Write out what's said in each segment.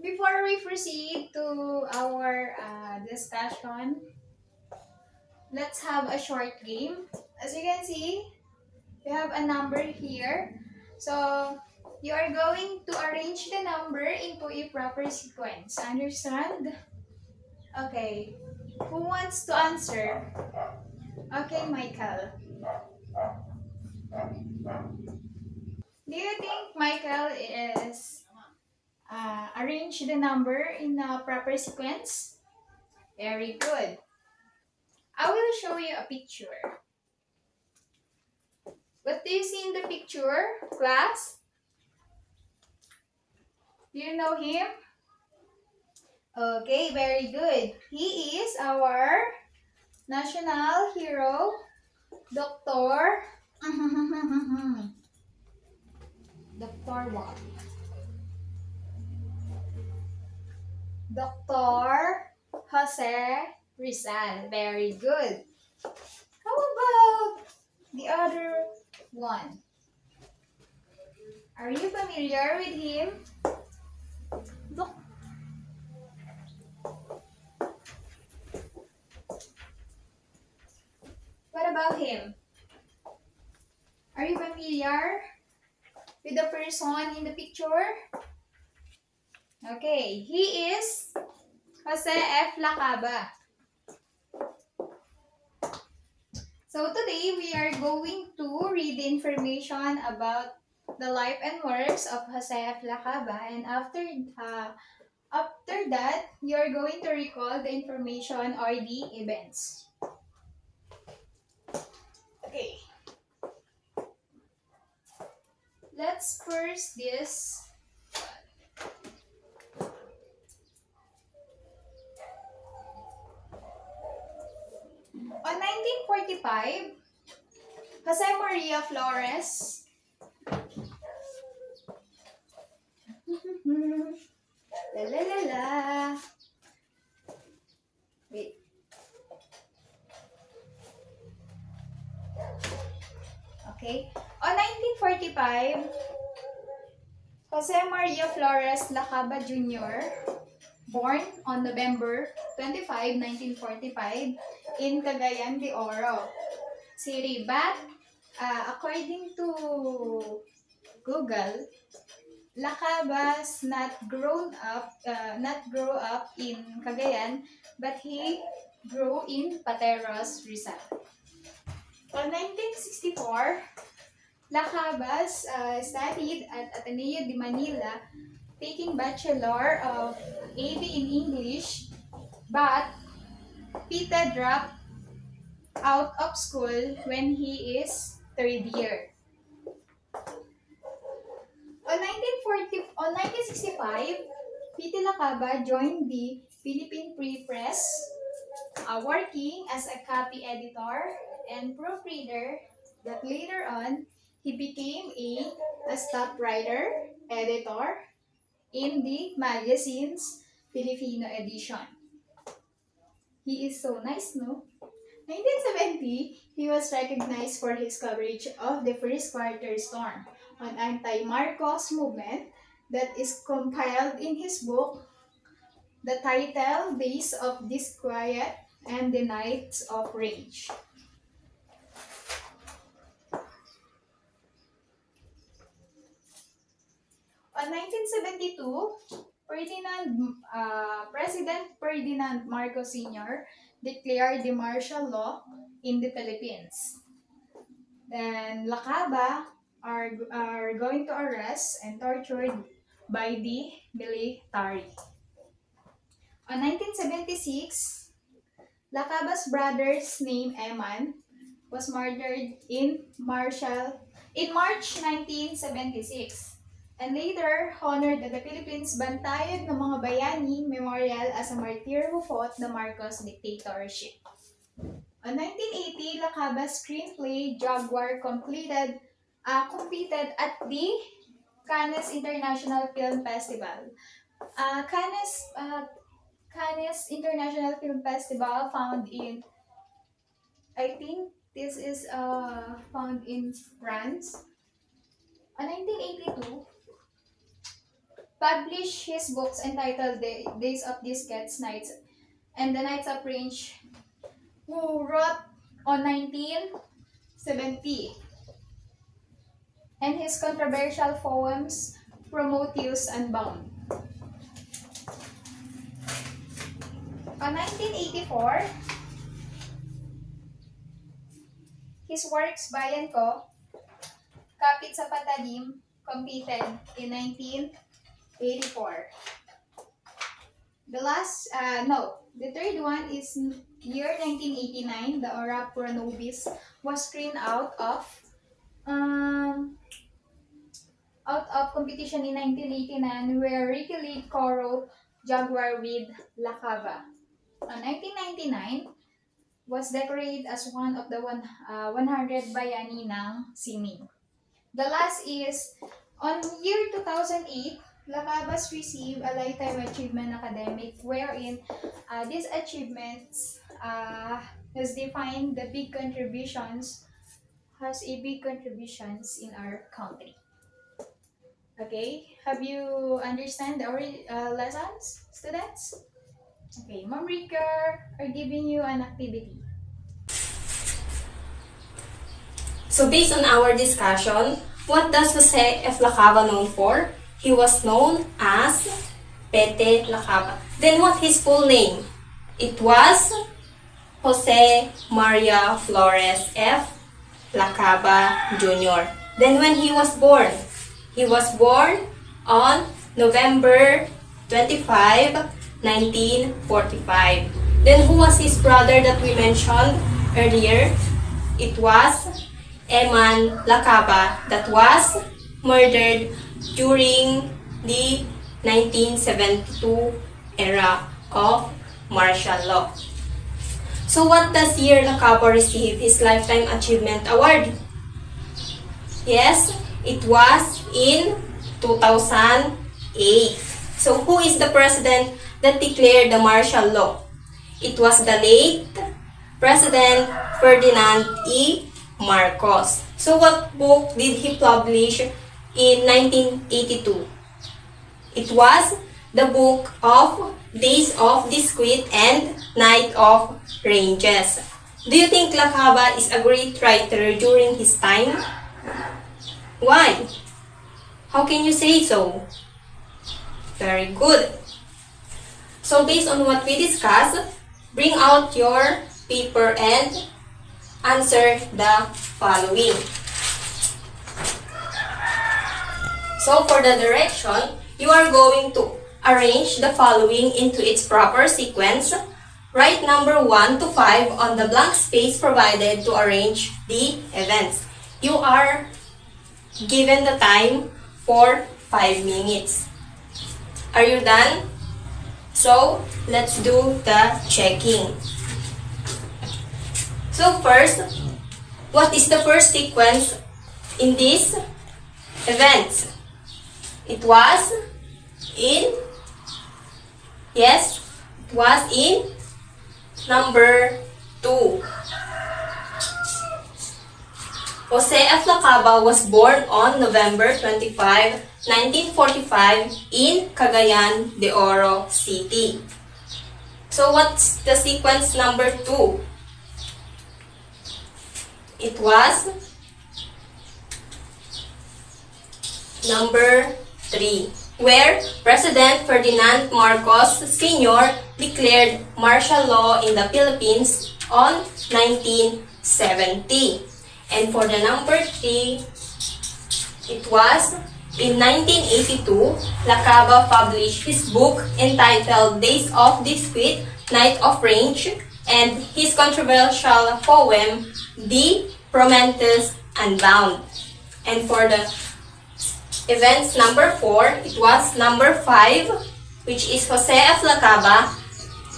Before we proceed to our discussion, let's have a short game. As you can see, we have a number here. So, you are going to arrange the number into a proper sequence. Understand? Okay. Who wants to answer? Okay, Michael. Do you think Michael is arrange the number in a proper sequence? Very good. I will show you a picture. What do you see in the picture, class? Do you know him? Okay, very good. He is our national hero, Dr. Dr. what? Dr. Jose Rizal. Very good. How about the other one? Are you familiar with him? Look, what about him? Are you familiar with the person in the picture? Okay, he is Jose F. Lacaba. So today we are going to read the information about the life and works of Jose F. Lacaba, and after that you are going to recall the information or the events. Okay, let's first this. On 1945, Jose Maria Flores la la la la. Wait. Okay. On 1945, Jose Maria Flores Lacaba Jr., born on November 25, 1945, in Cagayan de Oro City. But according to Google, Lacabas not grow up in Cagayan, but he grew in Pateros, Rizal. On 1964, Lacabas studied at Ateneo de Manila, taking Bachelor of AB in English, but Pita dropped out of school when he is third year. On 1965, Piti Lacaba joined the Philippine Free Press, working as a copy editor and proofreader, that later on he became a staff writer, editor in the magazine's Filipino edition. He is so nice, no? 1970, he was recognized for his coverage of the first quarter storm on anti-Marcos movement that is compiled in his book, the title Days of Disquiet and the Nights of Rage. On 1972, President Ferdinand Marcos Sr. declared the martial law in the Philippines. Then Lacaba are going to arrest and tortured by the military. On 1976, Lacaba's brother's name Eman was murdered in March 1976, and later honored at the Philippines Bantayog ng mga Bayani Memorial as a martyr who fought the Marcos dictatorship. On 1980, Lacaba's screenplay Jaguar competed at the Cannes International Film Festival. Cannes International Film Festival found in, I think this is found in France. In 1982, published his books entitled Days of Diskettes, Nights, and the Nights of Range, who wrote on 1970, and his controversial poems Prometheus Unbound. On 1984, his works Bayan Ko, Kapit sa Patalim, competed in 1984. The third one is year 1989. The Aura Pro Nobis was screened out of competition in 1989, where Ricky Lee co-wrote Jaguar with Lacaba. 1999 was decorated as one of the 100 bayani ng sining. The last is on year 2008, Lacabas received a Lifetime Achievement Academic, wherein these achievements has defined the big contributions in our country. Okay, have you understand our lessons, students? Okay, Ma'am Rika are giving you an activity. So based on our discussion, what does Jose F. Lacaba known for? He was known as Pete Lacaba. Then what his full name? It was Jose Maria Flores F. Lacaba Jr. Then when he was born on November 25, 1945. Then who was his brother that we mentioned earlier? It was Eman Lacaba, that was murdered during the 1972 era of martial law. So what does year Lacaba receive his Lifetime Achievement Award? Yes, it was in 2008. So who is the president that declared the martial law? It was the late President Ferdinand E. Marcos. So what book did he publish in 1982? It was the book of Days of Disquit and Night of Ranges. Do you think Lacaba is a great writer during his time? Why? How can you say so? Very good. So based on what we discussed, bring out your paper and answer the following. So for the direction, you are going to arrange the following into its proper sequence. Write number 1 to 5 on the blank space provided to arrange the events. You are given the time for 5 minutes. Are you done? So, let's do the checking. So first, what is the first sequence in this event? It was in number 2. Jose F. Lacaba was born on November 25, 1945 in Cagayan de Oro City. So what's the sequence number 2? It was number 3, where President Ferdinand Marcos Sr. declared martial law in the Philippines on 1970. And for the number 3, it was in 1982, Lacaba published his book entitled Days of Disquit, Night of Range, and his controversial poem, The Prometheus Unbound. And for the events number 4, it was number 5, which is Jose F. Lacaba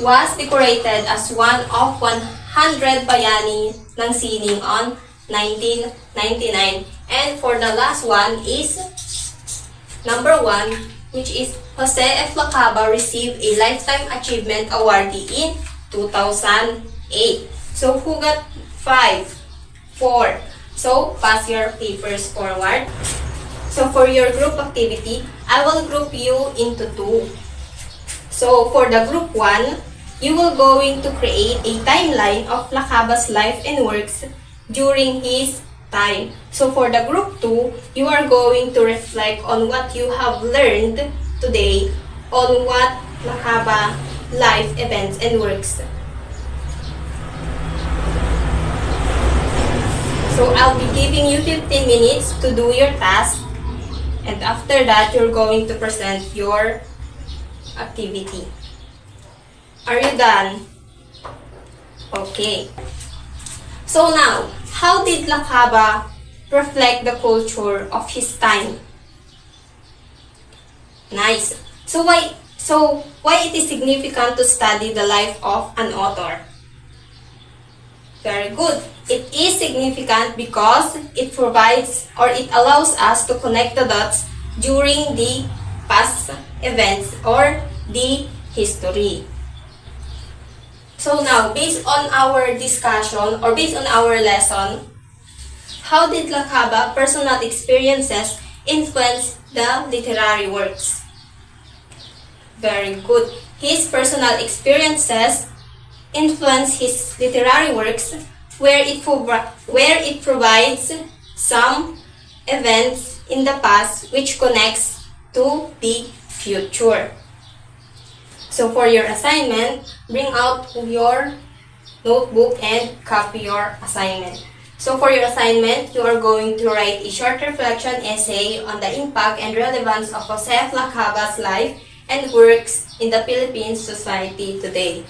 was decorated as one of 100 bayani ng sining on 1999. And for the last one is number 1, which is Jose F. Lacaba received a Lifetime Achievement Awardee in 2008. So who got 5? 4. So pass your papers forward. So for your group activity, I will group you into two. So for the group 1, you will going to create a timeline of Lacaba's life and works during his time. So for the group 2, you are going to reflect on what you have learned today on what Lacaba life events and works. So I'll be giving you 15 minutes to do your task, and after that, you're going to present your activity. Are you done? Okay. So now, how did Lacaba reflect the culture of his time? Nice. So why it is significant to study the life of an author? Very good. It is significant because it provides or it allows us to connect the dots during the past events or the history. So now, based on our discussion or based on our lesson, how did Lacaba personal experiences influence the literary works? Very good. His personal experiences influence his literary works where it provides some events in the past which connects to the future. So for your assignment, bring out your notebook and copy your assignment. So for your assignment, you are going to write a short reflection essay on the impact and relevance of Joseph Lacaba's life and works in the Philippine society today.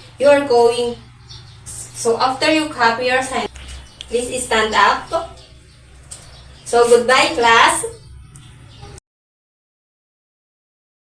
So after you copy your assignment, please stand up. So goodbye class.